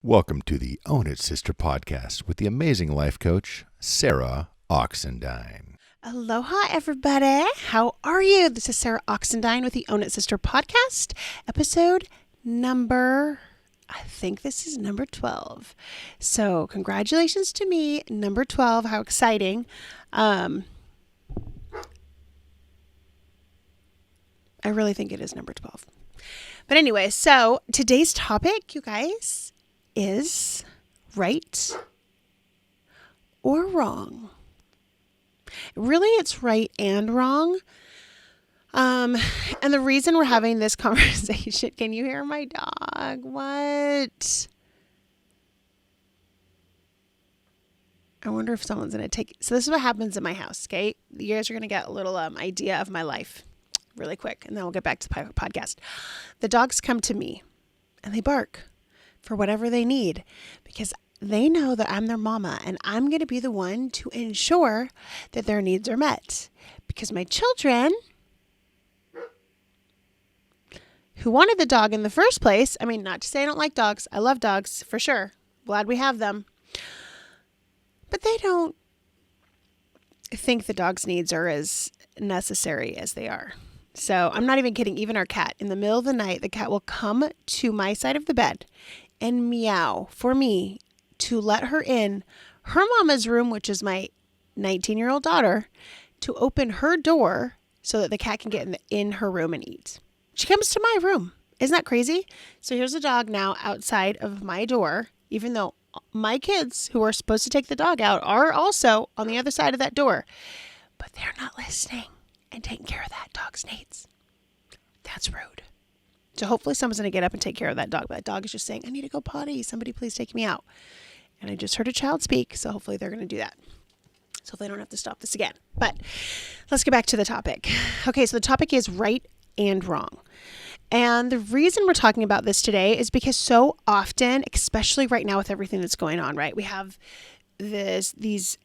Welcome to the Own It Sister podcast with the amazing life coach, Sarah Oxendine. Aloha, everybody. How are you? This is Sarah Oxendine with the Own It Sister podcast, episode number 12. So congratulations to me, number 12. How exciting. I really think it is number 12. But anyway, so today's topic, you guys, is right or wrong. Really, it's right and wrong. And the reason we're having this conversation, can you hear my dog? What? I wonder if someone's going to take, so this is what happens in my house, okay? You guys are going to get a little idea of my life really quick, and then we'll get back to the podcast. The dogs come to me and they bark for whatever they need because they know that I'm their mama and I'm going to be the one to ensure that their needs are met. Because my children who wanted the dog in the first place, I mean, not to say I don't like dogs. I love dogs for sure. Glad we have them. But they don't think the dog's needs are as necessary as they are. So I'm not even kidding. Even our cat, in the middle of the night, the cat will come to my side of the bed and meow for me to let her in her mama's room, which is my 19-year-old daughter, to open her door so that the cat can get in her room and eat. She comes to my room. Isn't that crazy? So here's a dog now outside of my door, even though my kids who are supposed to take the dog out are also on the other side of that door. But they're not listening and taking care of that dog's needs. That's rude. So hopefully someone's going to get up and take care of that dog. But that dog is just saying, I need to go potty. Somebody please take me out. And I just heard a child speak. So hopefully they're going to do that. So they don't have to stop this again. But let's get back to the topic. Okay, so the topic is right and wrong. And the reason we're talking about this today is because so often, especially right now with everything that's going on, right? We have these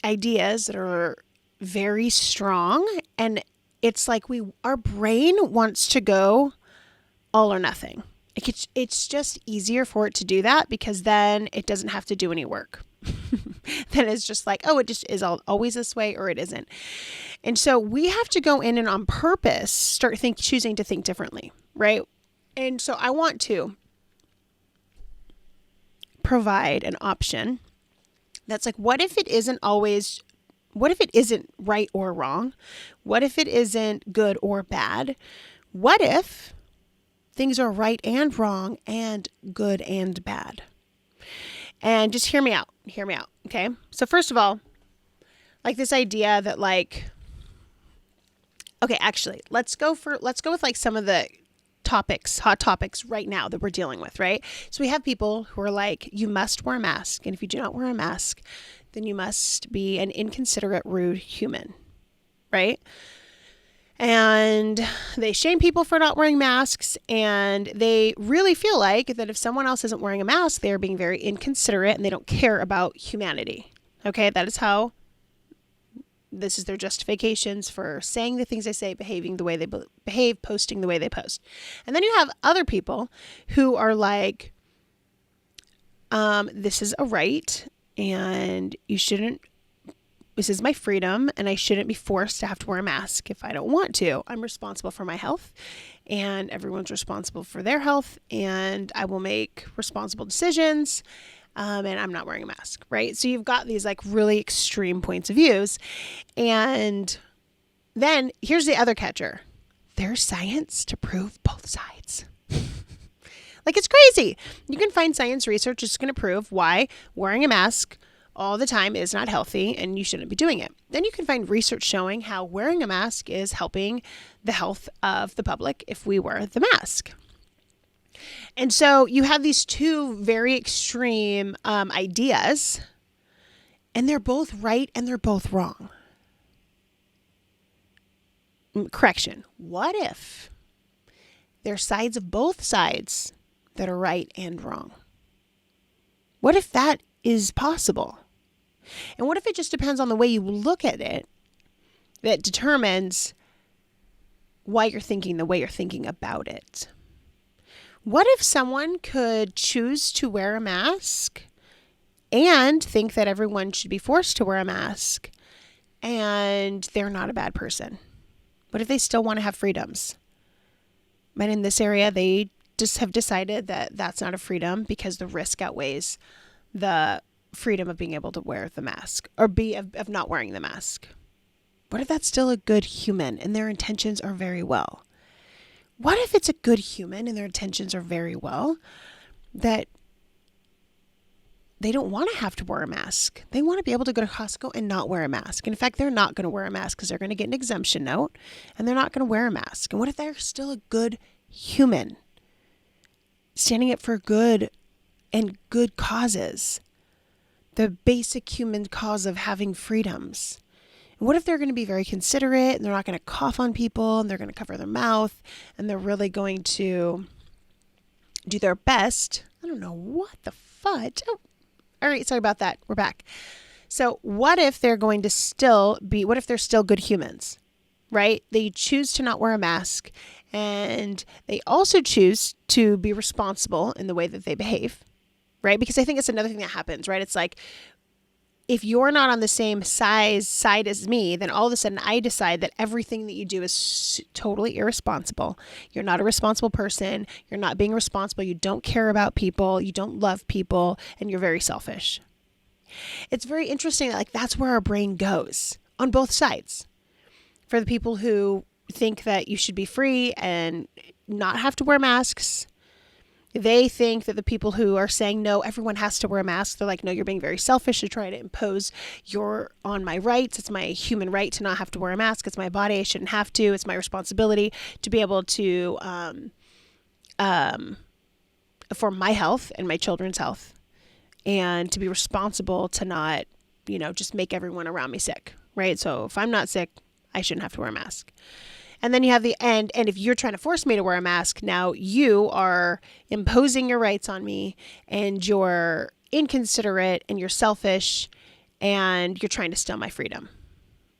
ideas that are very strong, and it's like our brain wants to go all or nothing. It's just easier for it to do that because then it doesn't have to do any work. Then it's just like, oh, it just is always this way or it isn't. And so we have to go in and on purpose start choosing to think differently, right? And so I want to provide an option that's like, what if it isn't right or wrong? What if it isn't good or bad? What if things are right and wrong and good and bad? And just hear me out. Okay. So first of all, like this idea that actually let's go with like some of the hot topics right now that we're dealing with, right? So we have people who are like, you must wear a mask. And if you do not wear a mask, then you must be an inconsiderate, rude human, right? And they shame people for not wearing masks. And they really feel like that if someone else isn't wearing a mask, they're being very inconsiderate and they don't care about humanity. Okay, that is how this is their justifications for saying the things they say, behaving the way they behave, posting the way they post. And then you have other people who are like, this is a right and this is my freedom and I shouldn't be forced to have to wear a mask if I don't want to. I'm responsible for my health and everyone's responsible for their health and I will make responsible decisions. And I'm not wearing a mask, right? So you've got these like really extreme points of views. And then here's the other catcher. There's science to prove both sides. Like it's crazy. You can find science research that's going to prove why wearing a mask all the time is not healthy and you shouldn't be doing it. Then you can find research showing how wearing a mask is helping the health of the public if we wear the mask. And so you have these two very extreme ideas, and they're both right and they're both wrong. Correction. What if there's sides of both sides that are right and wrong? What if that is possible? And what if it just depends on the way you look at it that determines why you're thinking the way you're thinking about it? What if someone could choose to wear a mask and think that everyone should be forced to wear a mask and they're not a bad person? What if they still want to have freedoms? But in this area, they just have decided that that's not a freedom because the risk outweighs the freedom of being able to wear the mask or of not wearing the mask. What if that's still a good human and their intentions are very well? What if it's a good human and their intentions are very well that they don't want to have to wear a mask? They want to be able to go to Costco and not wear a mask. And in fact, they're not going to wear a mask because they're going to get an exemption note and they're not going to wear a mask. And what if they're still a good human, standing up for good and good causes, the basic human cause of having freedoms? And what if they're going to be very considerate and they're not going to cough on people and they're going to cover their mouth and they're really going to do their best? I don't know what the fudge. Oh, all right. Sorry about that. We're back. So what if they're going to what if they're still good humans, right? They choose to not wear a mask and they also choose to be responsible in the way that they behave, right? Because I think it's another thing that happens, right? It's like, if you're not on the same side as me, then all of a sudden I decide that everything that you do is totally irresponsible. You're not a responsible person. You're not being responsible. You don't care about people. You don't love people, and you're very selfish. It's very interesting that that's where our brain goes on both sides. For the people who think that you should be free and not have to wear masks, they think that the people who are saying, no, everyone has to wear a mask, they're like, no, you're being very selfish to try to impose on my rights. It's my human right to not have to wear a mask. It's my body. I shouldn't have to. It's my responsibility to be able to, for my health and my children's health, and to be responsible to not, just make everyone around me sick, right? So if I'm not sick, I shouldn't have to wear a mask. And then you have the end. And if you're trying to force me to wear a mask, now you are imposing your rights on me and you're inconsiderate and you're selfish and you're trying to steal my freedom.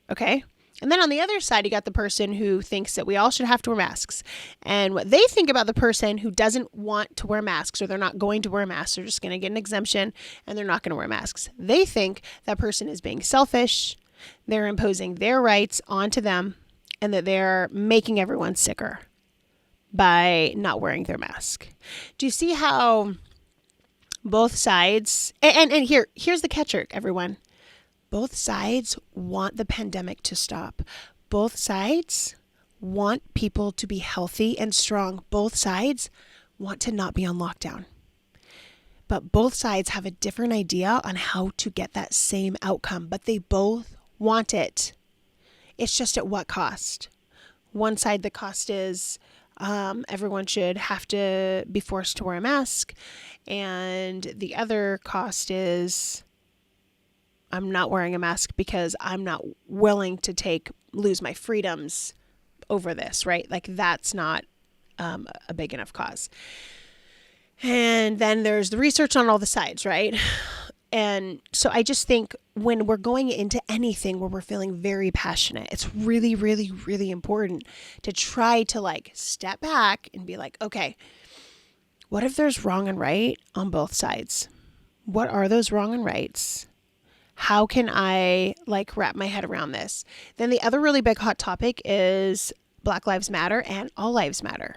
Okay. And then on the other side, you got the person who thinks that we all should have to wear masks. And what they think about the person who doesn't want to wear masks, or they're not going to wear masks, they're just going to get an exemption and they're not going to wear masks. They think that person is being selfish. They're imposing their rights onto them, and that they're making everyone sicker by not wearing their mask. Do you see how both sides, and here's the catcher, everyone. Both sides want the pandemic to stop. Both sides want people to be healthy and strong. Both sides want to not be on lockdown. But both sides have a different idea on how to get that same outcome, but they both want it. It's just at what cost? One side, the cost is everyone should have to be forced to wear a mask. And the other cost is I'm not wearing a mask because I'm not willing to lose my freedoms over this, right? That's not a big enough cause. And then there's the research on all the sides, right? And so I just think when we're going into anything where we're feeling very passionate, it's really, really, really important to try to step back and be like, okay, what if there's wrong and right on both sides? What are those wrong and rights? How can I wrap my head around this? Then the other really big hot topic is Black Lives Matter and All Lives Matter,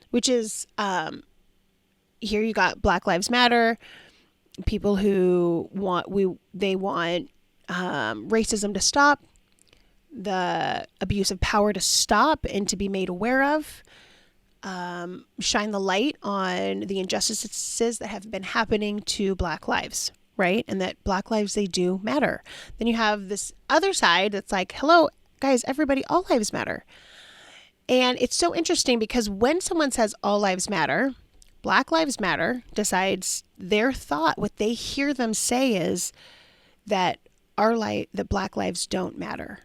which is, here you got Black Lives Matter, people who want racism to stop, the abuse of power to stop and to be made aware of, shine the light on the injustices that have been happening to Black lives, right? And that Black lives, they do matter. Then you have this other side that's like, hello, guys, everybody, all lives matter. And it's so interesting because when someone says all lives matter, Black Lives Matter decides their thought, what they hear them say is that that Black lives don't matter.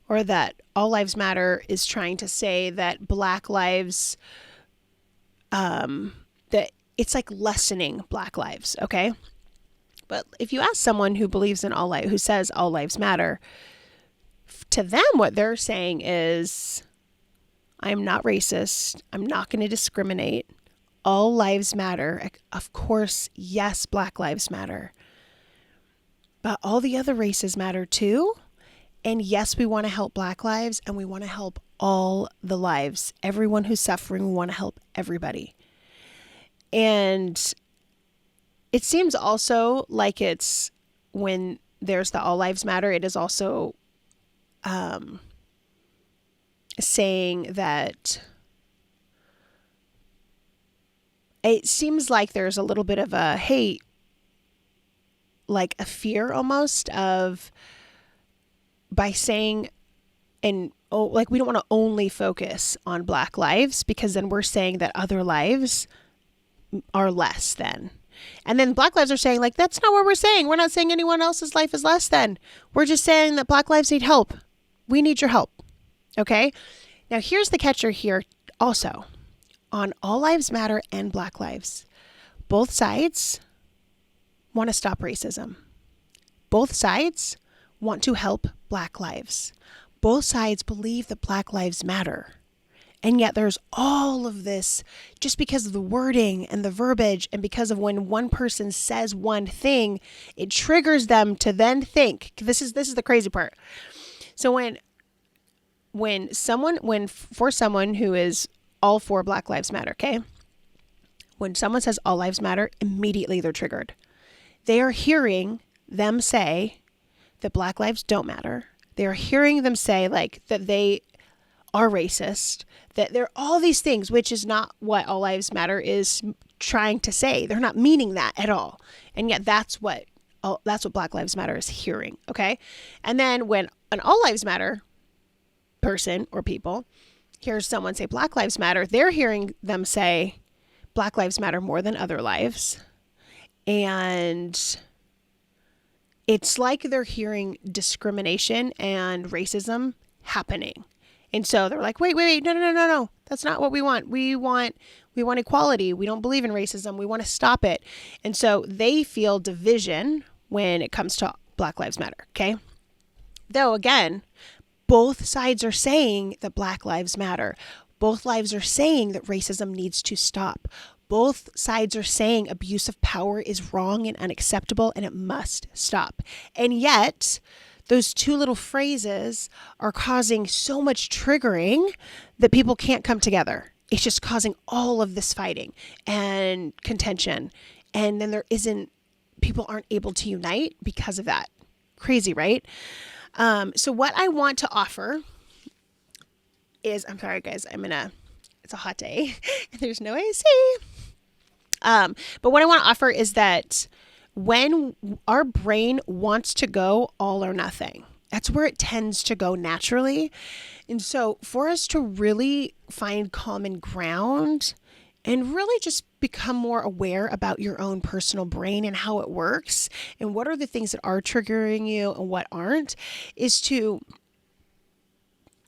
Or that All Lives Matter is trying to say that Black lives, that it's lessening Black lives, okay? But if you ask someone who believes in who says all lives matter, to them what they're saying is, I'm not racist. I'm not going to discriminate. All lives matter. Of course, yes, Black lives matter. But all the other races matter too. And yes, we want to help Black lives, and we want to help all the lives. Everyone who's suffering, we want to help everybody. And it seems also like it's when there's the all lives matter, it is also saying that it seems like there's a little bit of a hate, like a fear almost of, by saying, and like we don't want to only focus on Black lives, because then we're saying that other lives are less than. And then Black lives are saying, like, that's not what we're saying. We're not saying anyone else's life is less than. We're just saying that Black lives need help. We need your help. Okay? Now, here's the catcher here also. On All Lives Matter and Black lives, both sides want to stop racism. Both sides want to help Black lives. Both sides believe that Black lives matter. And yet there's all of this just because of the wording and the verbiage, and because of when one person says one thing, it triggers them to then think. This is the crazy part. So for someone who is all for Black lives matter, okay? When someone says all lives matter, immediately they're triggered. They are hearing them say that Black lives don't matter. They are hearing them say, like, that they are racist, that they're all these things, which is not what all lives matter is trying to say. They're not meaning that at all. And yet that's what Black lives matter is hearing. Okay. And then when an all lives matter person or people hears someone say Black lives matter, they're hearing them say Black lives matter more than other lives. And it's like they're hearing discrimination and racism happening. And so they're like, wait, no. That's not what we want. We want equality. We don't believe in racism. We want to stop it. And so they feel division when it comes to Black lives matter. Okay. Though again, both sides are saying that Black lives matter. Both lives are saying that racism needs to stop. Both sides are saying abuse of power is wrong and unacceptable and it must stop. And yet those two little phrases are causing so much triggering that people can't come together. It's just causing all of this fighting and contention. And then people aren't able to unite because of that. Crazy, right? So what I want to offer is, I'm sorry guys, it's a hot day. There's no AC. But what I want to offer is that when our brain wants to go all or nothing, that's where it tends to go naturally. And so for us to really find common ground and really just become more aware about your own personal brain and how it works and what are the things that are triggering you and what aren't, is to,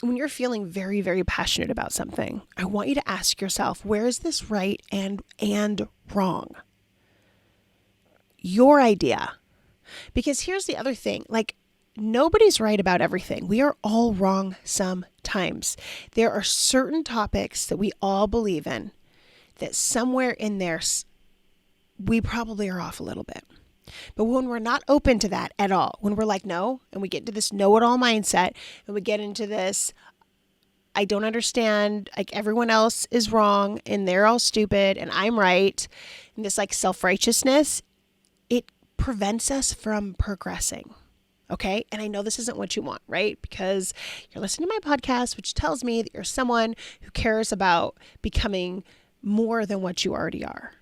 when you're feeling very, very passionate about something, I want you to ask yourself, where is this right and wrong? Your idea. Because here's the other thing, like, nobody's right about everything. We are all wrong sometimes. There are certain topics that we all believe in that somewhere in there, we probably are off a little bit. But when we're not open to that at all, when we're like, no, and we get into this know-it-all mindset, and we get into this, I don't understand, like everyone else is wrong and they're all stupid and I'm right, and this like self-righteousness, it prevents us from progressing. Okay. And I know this isn't what you want, right? Because you're listening to my podcast, which tells me that you're someone who cares about becoming more than what you already are,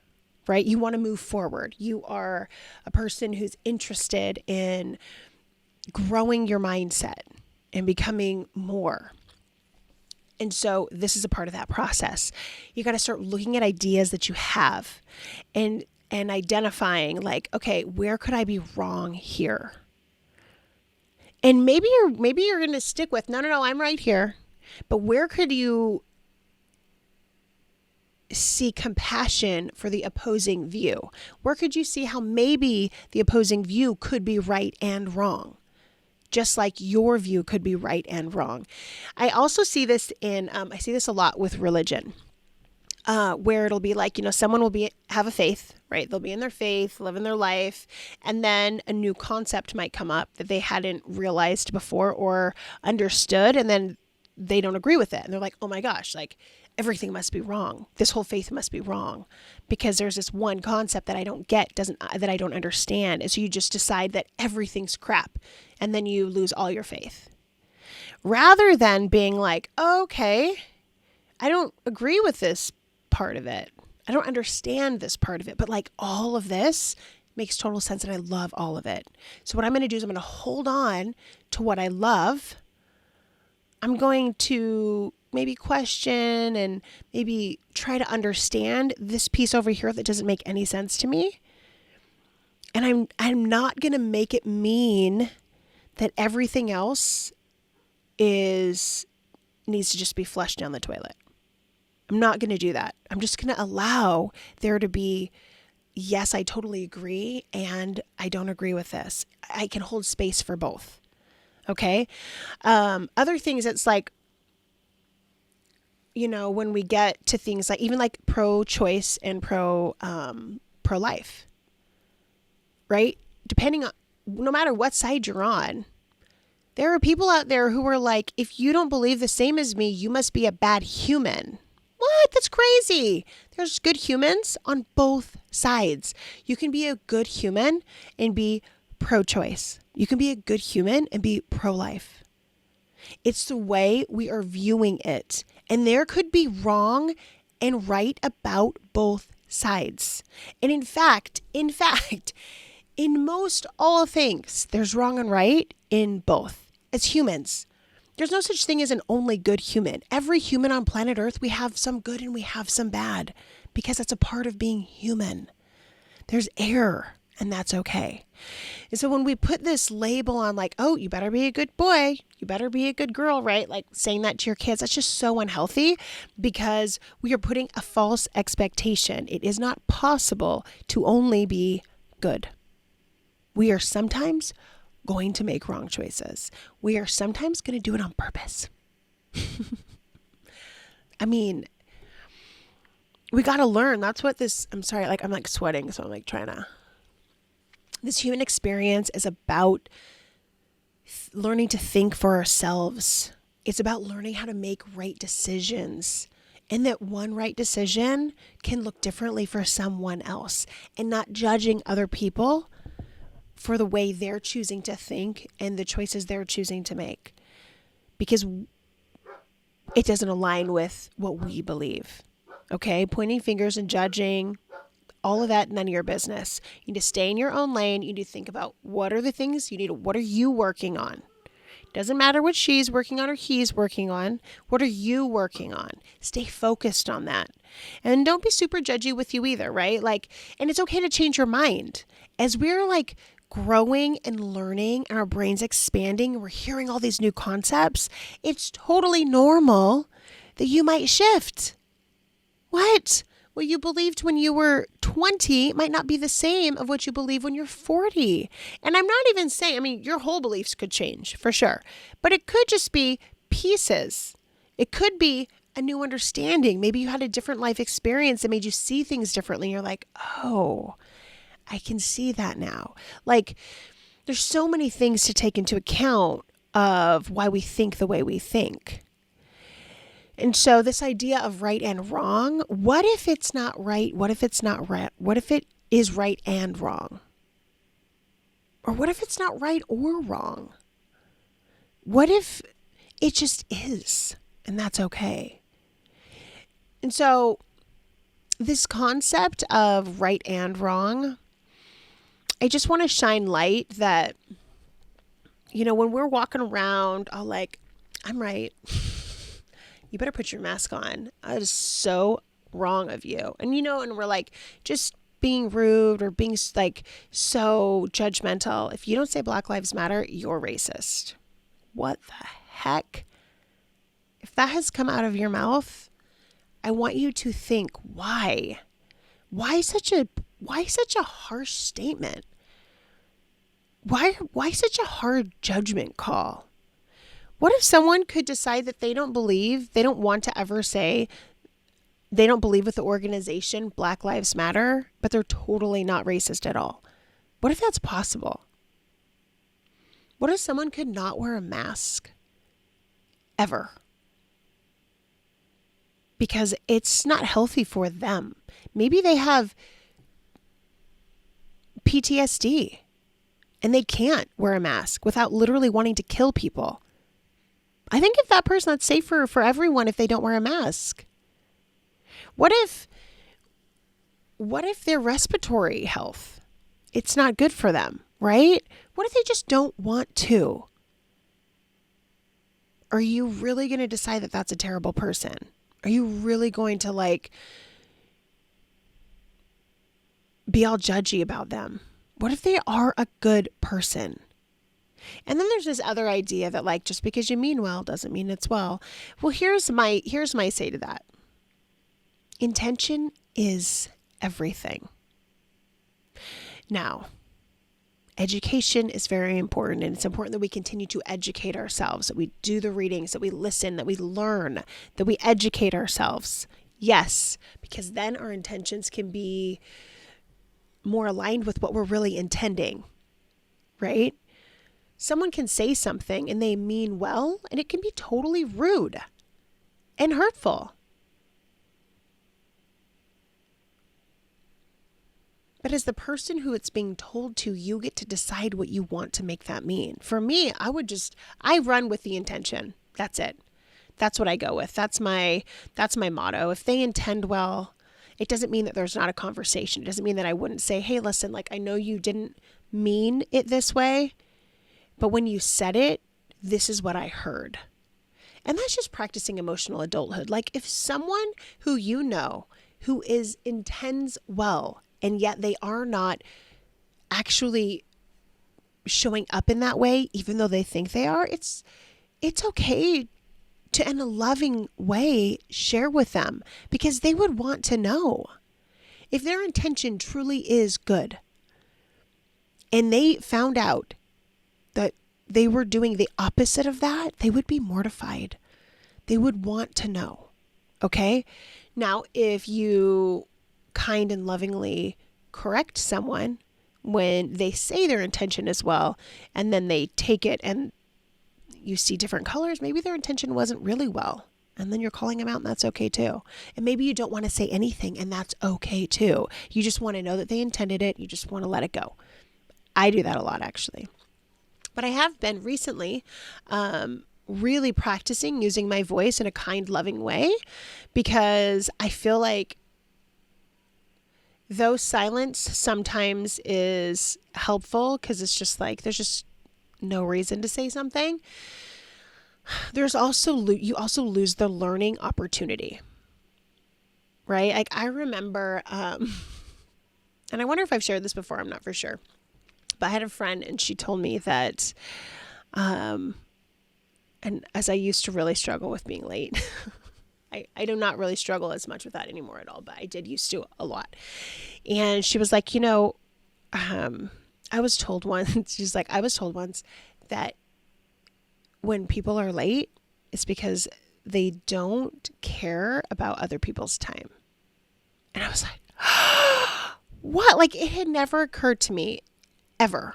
right? You want to move forward. You are a person who's interested in growing your mindset and becoming more. And so this is a part of that process. You got to start looking at ideas that you have and identifying like, okay, where could I be wrong here? And maybe you're going to stick with, no, I'm right here. But where could you see compassion for the opposing view? Where could you see how maybe the opposing view could be right and wrong? just like your view could be right and wrong. I also see this I see this a lot with religion, where it'll be like, someone will have a faith, right? They'll be in their faith, living their life, and then a new concept might come up that they hadn't realized before or understood, and then they don't agree with it. And they're like, oh my gosh, like everything must be wrong. This whole faith must be wrong because there's this one concept that I don't get, that I don't understand. And so you just decide that everything's crap, and then you lose all your faith. Rather than being like, okay, I don't agree with this part of it. I don't understand this part of it, but like all of this makes total sense and I love all of it. So what I'm going to do is I'm going to hold on to what I love. I'm going to maybe question and maybe try to understand this piece over here that doesn't make any sense to me. And I'm not going to make it mean that everything else needs to just be flushed down the toilet. I'm not going to do that. I'm just going to allow there to be, yes, I totally agree, and I don't agree with this. I can hold space for both. Okay. Other things, it's like, when we get to things like even like pro-choice and pro-life, right? Depending on, no matter what side you're on, there are people out there who are like, if you don't believe the same as me, you must be a bad human. What? That's crazy. There's good humans on both sides. You can be a good human and be pro-choice. You can be a good human and be pro-life. It's the way we are viewing it. And there could be wrong and right about both sides. And in fact, in most all things, there's wrong and right in both. As humans, there's no such thing as an only good human. Every human on planet Earth, we have some good and we have some bad because that's a part of being human. There's error, and that's okay. And so when we put this label on like, oh, you better be a good boy, you better be a good girl, right? Like saying that to your kids, that's just so unhealthy because we are putting a false expectation. It is not possible to only be good. We are sometimes going to make wrong choices. We are sometimes going to do it on purpose. I mean, we got to learn. That's what I'm sorry, like I'm like sweating. So I'm like this human experience is about learning to think for ourselves. It's about learning how to make right decisions. And that one right decision can look differently for someone else, and not judging other people for the way they're choosing to think and the choices they're choosing to make, because it doesn't align with what we believe. Okay. Pointing fingers and judging, all of that, none of your business. You need to stay in your own lane. You need to think about what are the things what are you working on? Doesn't matter what she's working on or he's working on. What are you working on? Stay focused on that. And don't be super judgy with you either, right? Like, and it's okay to change your mind. As we're like growing and learning and our brains expanding and we're hearing all these new concepts, it's totally normal that you might shift. What you believed when you were 20 might not be the same of what you believe when you're 40. And I'm not even saying, I mean, your whole beliefs could change for sure, but it could just be pieces. It could be a new understanding. Maybe you had a different life experience that made you see things differently. You're like, oh, I can see that now. Like, there's so many things to take into account of why we think the way we think. And so this idea of right and wrong, what if it's not right? What if it's not right? What if it is right and wrong? Or what if it's not right or wrong? What if it just is, and that's okay? And so this concept of right and wrong, I just want to shine light that, when we're walking around all like, I'm right. You better put your mask on. That is so wrong of you. And, and we're like just being rude or being like so judgmental. If you don't say Black Lives Matter, you're racist. What the heck? If that has come out of your mouth, I want you to think, why? Why such a harsh statement? why such a hard judgment call? What if someone could decide that they don't want to ever say they don't believe with the organization Black Lives Matter, but they're totally not racist at all? What if that's possible? What if someone could not wear a mask ever? Because it's not healthy for them. Maybe they have PTSD and they can't wear a mask without literally wanting to kill people. I think if that person, that's safer for everyone if they don't wear a mask. What if their respiratory health, it's not good for them, right? What if they just don't want to? Are you really going to decide that that's a terrible person? Are you really going to be all judgy about them? What if they are a good person? And then there's this other idea that just because you mean well doesn't mean it's well. Well, here's my say to that. Intention is everything. Now, education is very important, and it's important that we continue to educate ourselves, that we do the readings, that we listen, that we learn, that we educate ourselves. Yes, because then our intentions can be more aligned with what we're really intending, right? Someone can say something and they mean well, and it can be totally rude and hurtful. But as the person who it's being told to, you get to decide what you want to make that mean. For me, I run with the intention. That's it. That's what I go with. That's my motto. If they intend well, it doesn't mean that there's not a conversation. It doesn't mean that I wouldn't say, hey, listen, I know you didn't mean it this way, but when you said it, this is what I heard. And that's just practicing emotional adulthood. If someone who who intends well, and yet they are not actually showing up in that way, even though they think they are, it's okay to, in a loving way, share with them, because they would want to know. If their intention truly is good and they found out that they were doing the opposite of that, they would be mortified. They would want to know. Okay? Now, if you kind and lovingly correct someone when they say their intention is well, and then they take it and you see different colors, maybe their intention wasn't really well, and then you're calling them out, and that's okay too. And maybe you don't want to say anything, and that's okay too. You just want to know that they intended it. You just want to let it go. I do that a lot, actually. But I have been recently really practicing using my voice in a kind, loving way, because I feel like though silence sometimes is helpful, because it's just there's just no reason to say something, you also lose the learning opportunity, right? I remember, and I wonder if I've shared this before, I'm not for sure, but I had a friend and she told me that, and as I used to really struggle with being late, I do not really struggle as much with that anymore at all, but I did used to a lot. And she was like, I was told once, that when people are late, it's because they don't care about other people's time. And I was like, what? It had never occurred to me ever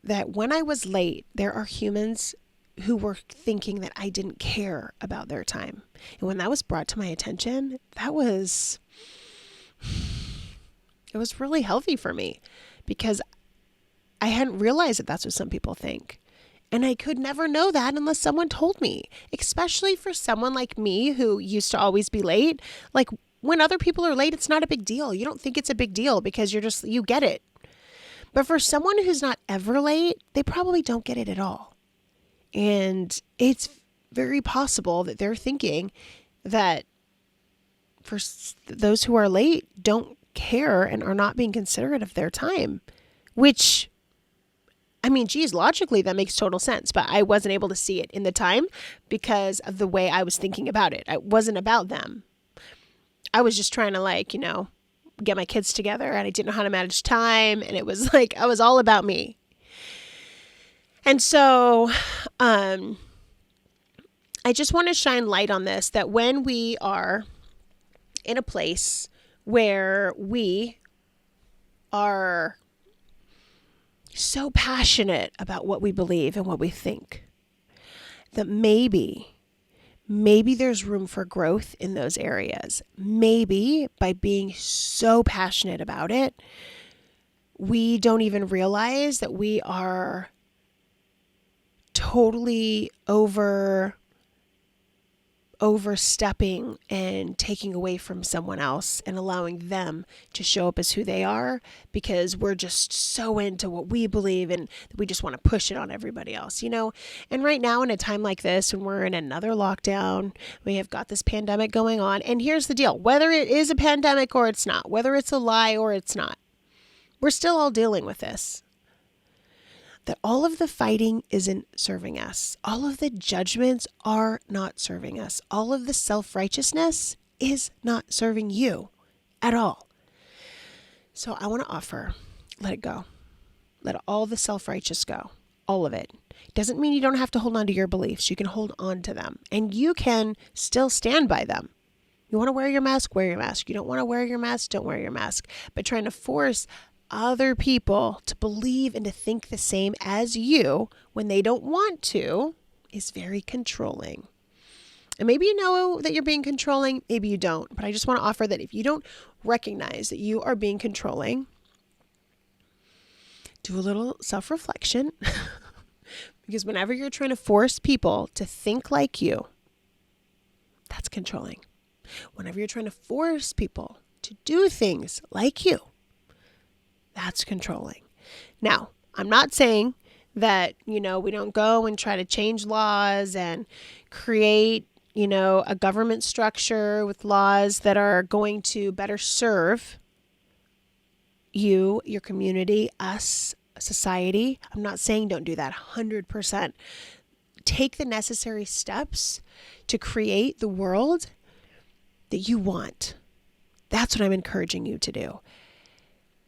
that when I was late, there are humans who were thinking that I didn't care about their time. And when that was brought to my attention, it was really healthy for me, because I hadn't realized that that's what some people think. And I could never know that unless someone told me, especially for someone like me who used to always be late. When other people are late, it's not a big deal. You don't think it's a big deal because you get it. But for someone who's not ever late, they probably don't get it at all. And it's very possible that they're thinking that for those who are late don't care and are not being considerate of their time, which, logically that makes total sense, but I wasn't able to see it in the time because of the way I was thinking about it. It wasn't about them. I was just trying to get my kids together, and I didn't know how to manage time. And it was like, I was all about me. And so, I just want to shine light on this, that when we are in a place where we are so passionate about what we believe and what we think, that maybe there's room for growth in those areas. Maybe by being so passionate about it, we don't even realize that we are totally overstepping and taking away from someone else and allowing them to show up as who they are, because we're just so into what we believe and we just want to push it on everybody else, And right now, in a time like this, when we're in another lockdown, we have got this pandemic going on. And here's the deal: whether it is a pandemic or it's not, whether it's a lie or it's not, we're still all dealing with this. That all of the fighting isn't serving us. All of the judgments are not serving us. All of the self-righteousness is not serving you at all. So I want to offer, let it go. Let all the self-righteous go. All of it. Doesn't mean you don't have to hold on to your beliefs. You can hold on to them. And you can still stand by them. You want to wear your mask? Wear your mask. You don't want to wear your mask? Don't wear your mask. But trying to force other people to believe and to think the same as you when they don't want to is very controlling. And maybe you know that you're being controlling, maybe you don't. But I just want to offer that if you don't recognize that you are being controlling, do a little self-reflection. Because whenever you're trying to force people to think like you, that's controlling. Whenever you're trying to force people to do things like you, that's controlling. Now, I'm not saying that, we don't go and try to change laws and create, a government structure with laws that are going to better serve you, your community, us, society. I'm not saying don't do that 100%. Take the necessary steps to create the world that you want. That's what I'm encouraging you to do.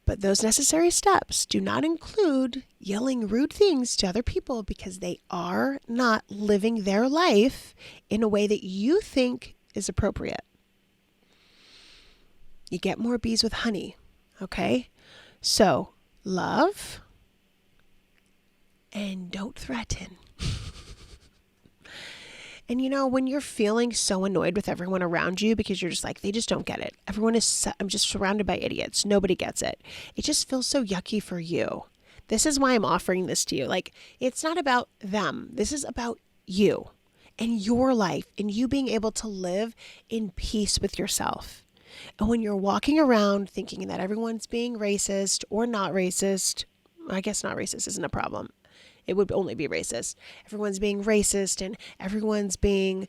But those necessary steps do not include yelling rude things to other people, because they are not living their life in a way that you think is appropriate. You get more bees with honey, okay? So, love and don't threaten. And when you're feeling so annoyed with everyone around you because you're just like, they just don't get it. I'm just surrounded by idiots. Nobody gets it. It just feels so yucky for you. This is why I'm offering this to you. Like, it's not about them. This is about you and your life and you being able to live in peace with yourself. And when you're walking around thinking that everyone's being racist or not racist, I guess not racist isn't a problem. It would only be racist. Everyone's being racist and everyone's being,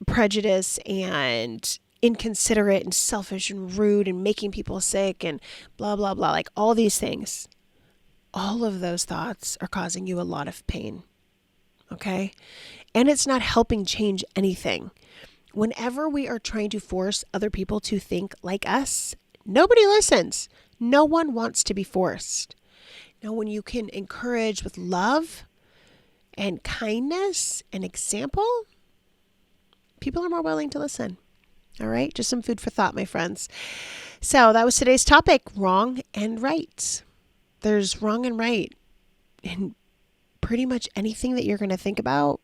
prejudiced and inconsiderate and selfish and rude and making people sick and blah, blah, blah. Like all these things, all of those thoughts are causing you a lot of pain. Okay? And it's not helping change anything. Whenever we are trying to force other people to think like us, nobody listens. No one wants to be forced. Now, when you can encourage with love and kindness and example, people are more willing to listen. All right? Just some food for thought, my friends. So that was today's topic, wrong and right. There's wrong and right in pretty much anything that you're going to think about.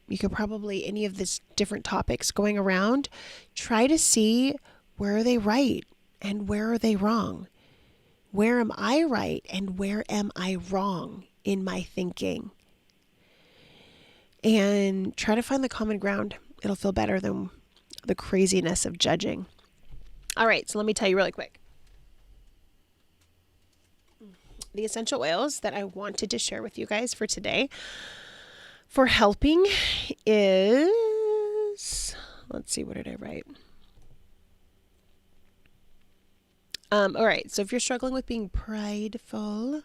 You could probably, any of these different topics going around, try to see where are they right and where are they wrong. Where am I right and where am I wrong in my thinking? And try to find the common ground. It'll feel better than the craziness of judging. All right, so let me tell you really quick. The essential oils that I wanted to share with you guys for today for helping is, let's see, what did I write? All right. So if you're struggling with being prideful,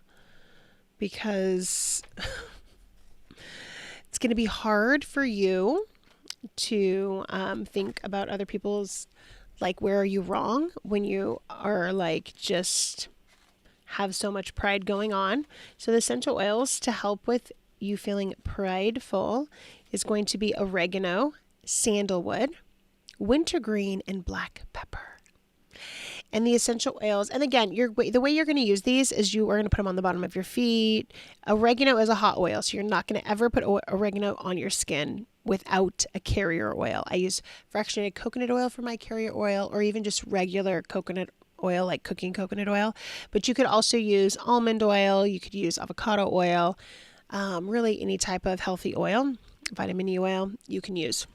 because it's going to be hard for you to think about other people's, like, where are you wrong when you are like just have so much pride going on. So the essential oils to help with you feeling prideful is going to be oregano, sandalwood, wintergreen, and black pepper. And the essential oils, and again, the way you're going to use these is you are going to put them on the bottom of your feet. Oregano is a hot oil, so you're not going to ever put oregano on your skin without a carrier oil. I use fractionated coconut oil for my carrier oil, or even just regular coconut oil, like cooking coconut oil. But you could also use almond oil. You could use avocado oil. Really any type of healthy oil, vitamin E oil you can use.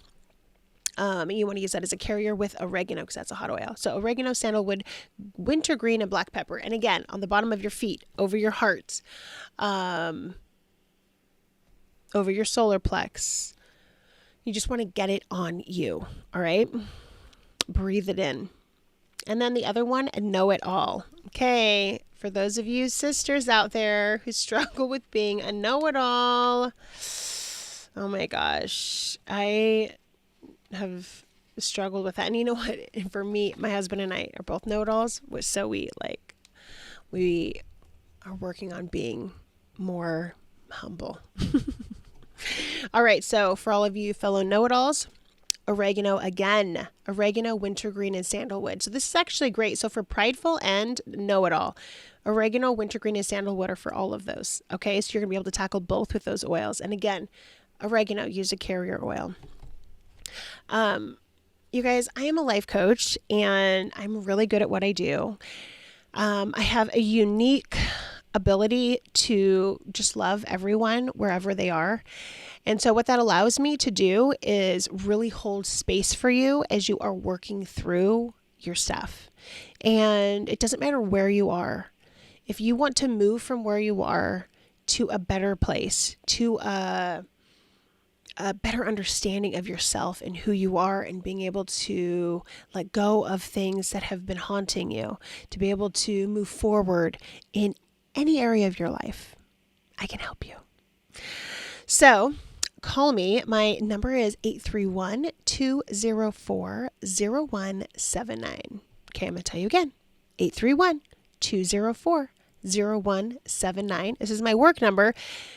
And you want to use that as a carrier with oregano because that's a hot oil. So oregano, sandalwood, wintergreen, and black pepper. And again, on the bottom of your feet, over your heart, over your solar plex. You just want to get it on you. All right. Breathe it in. And then the other one, know it all. Okay. For those of you sisters out there who struggle with being a know-it-all. Oh my gosh. I have struggled with that. And you know what? For me, my husband and I are both know-it-alls. So we are working on being more humble. All right. So for all of you fellow know-it-alls, oregano again, oregano, wintergreen, and sandalwood. So this is actually great. So for prideful and know-it-all, oregano, wintergreen, and sandalwood are for all of those. Okay. So you're going to be able to tackle both with those oils. And again, oregano, use a carrier oil. You guys, I am a life coach and I'm really good at what I do. I have a unique ability to just love everyone wherever they are. And so what that allows me to do is really hold space for you as you are working through your stuff. And it doesn't matter where you are. If you want to move from where you are to a better place, to a better understanding of yourself and who you are, and being able to let go of things that have been haunting you, to be able to move forward in any area of your life, I can help you. So call me. My number is 831-204-0179. Okay, I'm going to tell you again. 831-204-0179. This is my work number.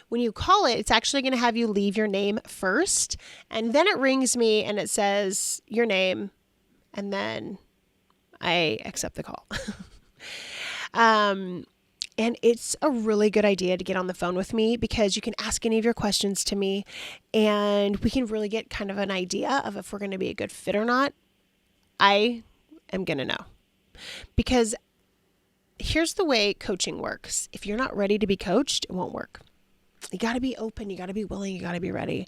When you call it, it's actually going to have you leave your name first, and then it rings me and it says your name, and then I accept the call. And it's a really good idea to get on the phone with me because you can ask any of your questions to me and we can really get kind of an idea of if we're going to be a good fit or not. I am going to know, because here's the way coaching works. If you're not ready to be coached, it won't work. You got to be open. You got to be willing. You got to be ready.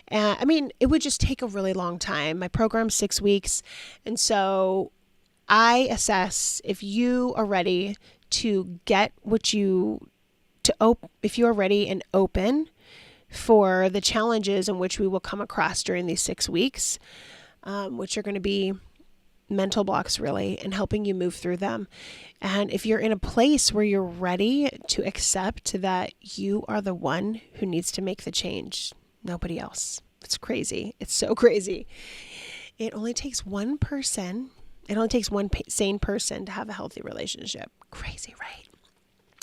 I mean, it would just take a really long time. My program's 6 weeks. And so I assess if you are ready to get if you are ready and open for the challenges in which we will come across during these 6 weeks, which are going to be mental blocks really, and helping you move through them. And if you're in a place where you're ready to accept that you are the one who needs to make the change, nobody else. It's crazy. It's so crazy. It only takes one person. It only takes one sane person to have a healthy relationship. Crazy, right?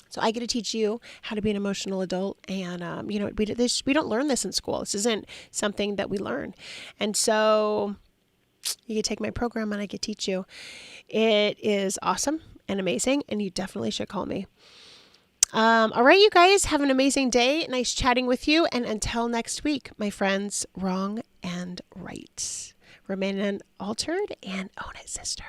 So I get to teach you how to be an emotional adult. And, we don't learn this in school. This isn't something that we learn. And so you can take my program and I can teach you. It is awesome and amazing, and you definitely should call me. All right, you guys, have an amazing day. Nice chatting with you. And until next week, my friends, wrong and right. Remain unaltered and own it, sister.